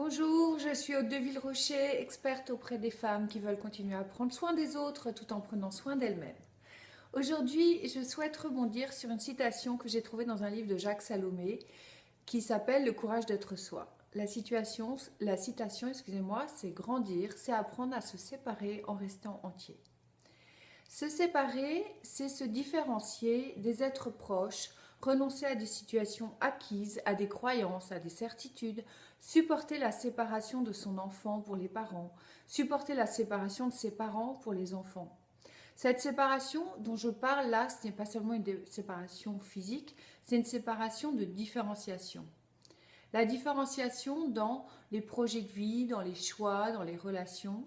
Bonjour, je suis Aude de Villerocher, experte auprès des femmes qui veulent continuer à prendre soin des autres tout en prenant soin d'elles-mêmes. Aujourd'hui, je souhaite rebondir sur une citation que j'ai trouvée dans un livre de Jacques Salomé qui s'appelle Le courage d'être soi. La citation, excusez-moi, c'est grandir, c'est apprendre à se séparer en restant entier. Se séparer, c'est se différencier des êtres proches, renoncer à des situations acquises, à des croyances, à des certitudes, supporter la séparation de son enfant pour les parents, supporter la séparation de ses parents pour les enfants. Cette séparation dont je parle là, ce n'est pas seulement une séparation physique, c'est une séparation de différenciation. La différenciation dans les projets de vie, dans les choix, dans les relations.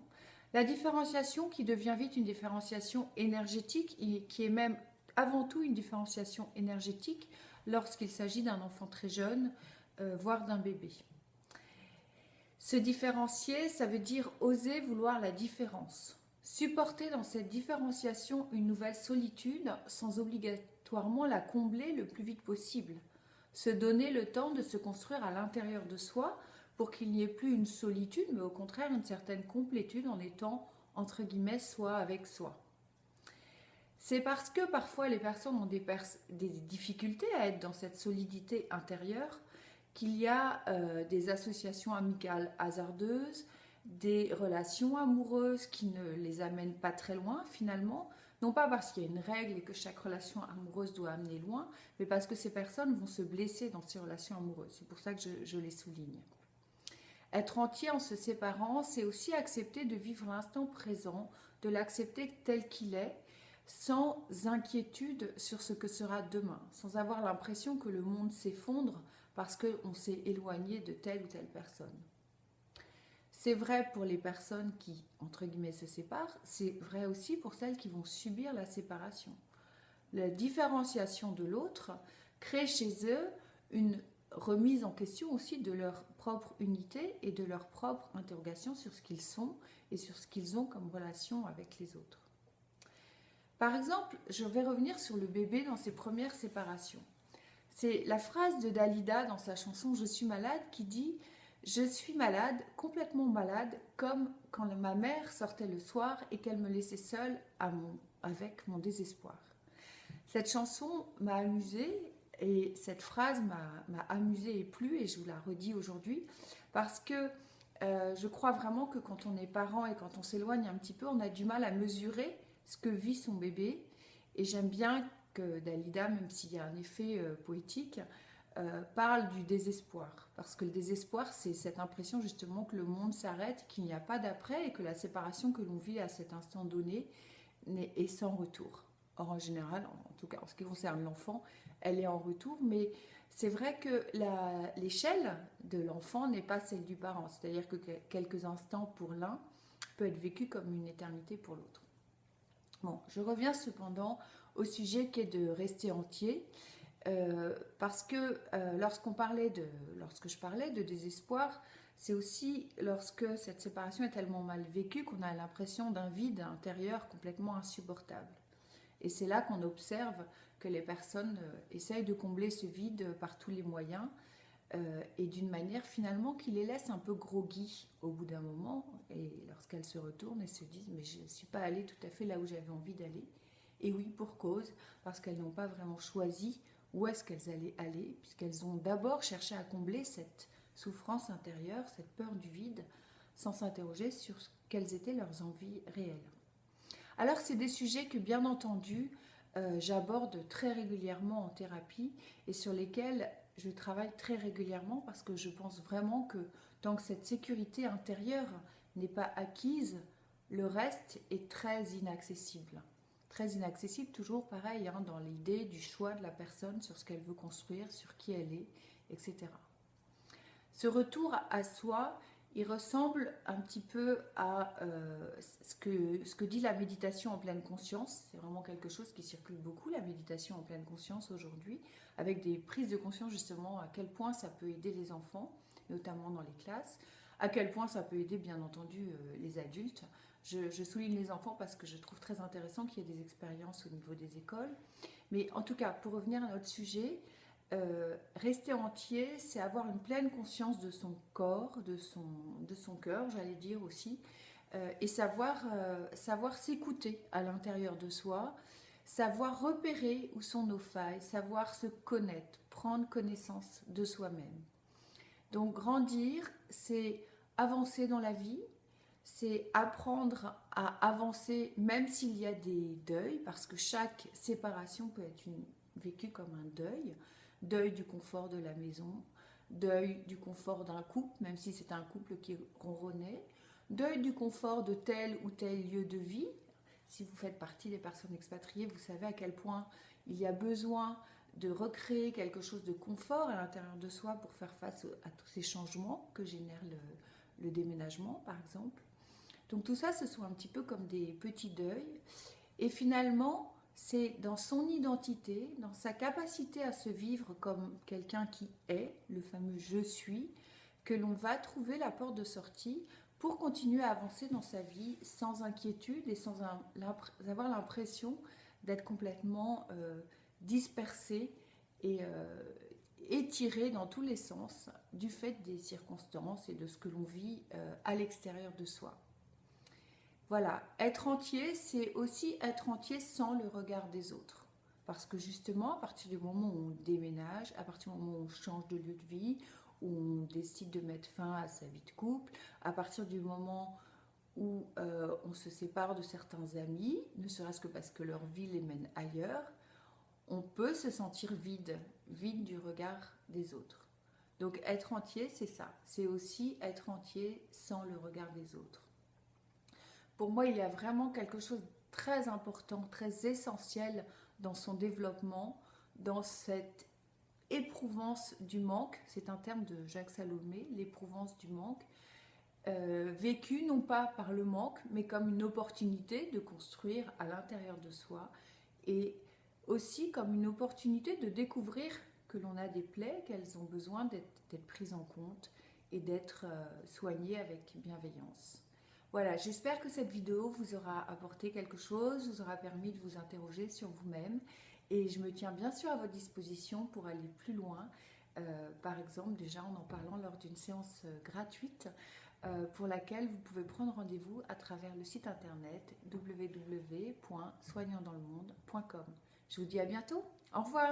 La différenciation qui devient vite une différenciation énergétique et qui est même avant tout une différenciation énergétique lorsqu'il s'agit d'un enfant très jeune, voire d'un bébé. Se différencier, ça veut dire oser vouloir la différence. Supporter dans cette différenciation une nouvelle solitude sans obligatoirement la combler le plus vite possible. Se donner le temps de se construire à l'intérieur de soi pour qu'il n'y ait plus une solitude, mais au contraire une certaine complétude en étant, entre guillemets, soi avec soi. C'est parce que parfois les personnes ont des difficultés à être dans cette solidité intérieure qu'il y a des associations amicales hasardeuses, des relations amoureuses qui ne les amènent pas très loin finalement, non pas parce qu'il y a une règle et que chaque relation amoureuse doit amener loin, mais parce que ces personnes vont se blesser dans ces relations amoureuses. C'est pour ça que je les souligne. Être entier en se séparant, c'est aussi accepter de vivre l'instant présent, de l'accepter tel qu'il est, sans inquiétude sur ce que sera demain, sans avoir l'impression que le monde s'effondre parce qu'on s'est éloigné de telle ou telle personne. C'est vrai pour les personnes qui, entre guillemets, se séparent, c'est vrai aussi pour celles qui vont subir la séparation. La différenciation de l'autre crée chez eux une remise en question aussi de leur propre unité et de leur propre interrogation sur ce qu'ils sont et sur ce qu'ils ont comme relation avec les autres. Par exemple, je vais revenir sur le bébé dans ses premières séparations. C'est la phrase de Dalida dans sa chanson Je suis malade qui dit « Je suis malade, complètement malade, comme quand ma mère sortait le soir et qu'elle me laissait seule avec mon désespoir. » Cette chanson m'a amusée et cette phrase m'a amusée et plu et je vous la redis aujourd'hui parce que je crois vraiment que quand on est parent et quand on s'éloigne un petit peu, on a du mal à mesurer ce que vit son bébé. Et j'aime bien que Dalida, même s'il y a un effet poétique, parle du désespoir. Parce que le désespoir, c'est cette impression justement que le monde s'arrête, qu'il n'y a pas d'après et que la séparation que l'on vit à cet instant donné est sans retour. Or, en général, en tout cas en ce qui concerne l'enfant, elle est en retour, mais c'est vrai que l'échelle de l'enfant n'est pas celle du parent. C'est-à-dire que quelques instants pour l'un peut être vécu comme une éternité pour l'autre. Bon, je reviens cependant au sujet qui est de rester entier, parce que lorsque je parlais de désespoir, c'est aussi lorsque cette séparation est tellement mal vécue qu'on a l'impression d'un vide intérieur complètement insupportable. Et c'est là qu'on observe que les personnes essayent de combler ce vide par tous les moyens et d'une manière finalement qui les laisse un peu groggy au bout d'un moment. Et lorsqu'elles se retournent et se disent mais je ne suis pas allée tout à fait là où j'avais envie d'aller. Et oui, pour cause, parce qu'elles n'ont pas vraiment choisi où est-ce qu'elles allaient aller, puisqu'elles ont d'abord cherché à combler cette souffrance intérieure, cette peur du vide, sans s'interroger sur quelles étaient leurs envies réelles. Alors c'est des sujets que bien entendu j'aborde très régulièrement en thérapie et sur lesquels je travaille très régulièrement parce que je pense vraiment que tant que cette sécurité intérieure n'est pas acquise, le reste est très inaccessible. Très inaccessible, toujours pareil, dans l'idée du choix de la personne sur ce qu'elle veut construire, sur qui elle est, etc. Ce retour à soi, il ressemble un petit peu à ce que dit la méditation en pleine conscience. C'est vraiment quelque chose qui circule beaucoup, la méditation en pleine conscience aujourd'hui, avec des prises de conscience justement à quel point ça peut aider les enfants, notamment dans les classes, à quel point ça peut aider bien entendu les adultes. Je souligne les enfants parce que je trouve très intéressant qu'il y ait des expériences au niveau des écoles. Mais en tout cas, pour revenir à notre sujet, rester entier, c'est avoir une pleine conscience de son corps, de son cœur, j'allais dire aussi, et savoir s'écouter à l'intérieur de soi, savoir repérer où sont nos failles, savoir se connaître, prendre connaissance de soi-même. Donc grandir, c'est avancer dans la vie, c'est apprendre à avancer même s'il y a des deuils, parce que chaque séparation peut être vécue comme un deuil. Deuil du confort de la maison, deuil du confort d'un couple, même si c'est un couple qui ronronnait, deuil du confort de tel ou tel lieu de vie. Si vous faites partie des personnes expatriées, vous savez à quel point il y a besoin de recréer quelque chose de confort à l'intérieur de soi pour faire face à tous ces changements que génère le déménagement, par exemple. Donc tout ça, ce sont un petit peu comme des petits deuils. Et finalement, c'est dans son identité, dans sa capacité à se vivre comme quelqu'un qui est, le fameux « je suis », que l'on va trouver la porte de sortie pour continuer à avancer dans sa vie sans inquiétude et sans avoir l'impression d'être complètement dispersé et étiré dans tous les sens du fait des circonstances et de ce que l'on vit à l'extérieur de soi. Voilà, être entier, c'est aussi être entier sans le regard des autres. Parce que justement, à partir du moment où on déménage, à partir du moment où on change de lieu de vie, où on décide de mettre fin à sa vie de couple, à partir du moment où on se sépare de certains amis, ne serait-ce que parce que leur vie les mène ailleurs, on peut se sentir vide du regard des autres. Donc être entier, c'est ça. C'est aussi être entier sans le regard des autres. Pour moi, il y a vraiment quelque chose de très important, très essentiel dans son développement, dans cette éprouvance du manque, c'est un terme de Jacques Salomé, l'éprouvance du manque, vécue non pas par le manque, mais comme une opportunité de construire à l'intérieur de soi et aussi comme une opportunité de découvrir que l'on a des plaies, qu'elles ont besoin d'être prises en compte et d'être soignées avec bienveillance. Voilà, j'espère que cette vidéo vous aura apporté quelque chose, vous aura permis de vous interroger sur vous-même et je me tiens bien sûr à votre disposition pour aller plus loin, par exemple déjà en parlant lors d'une séance gratuite pour laquelle vous pouvez prendre rendez-vous à travers le site internet www.soignantdanslemonde.com. Je vous dis à bientôt, au revoir.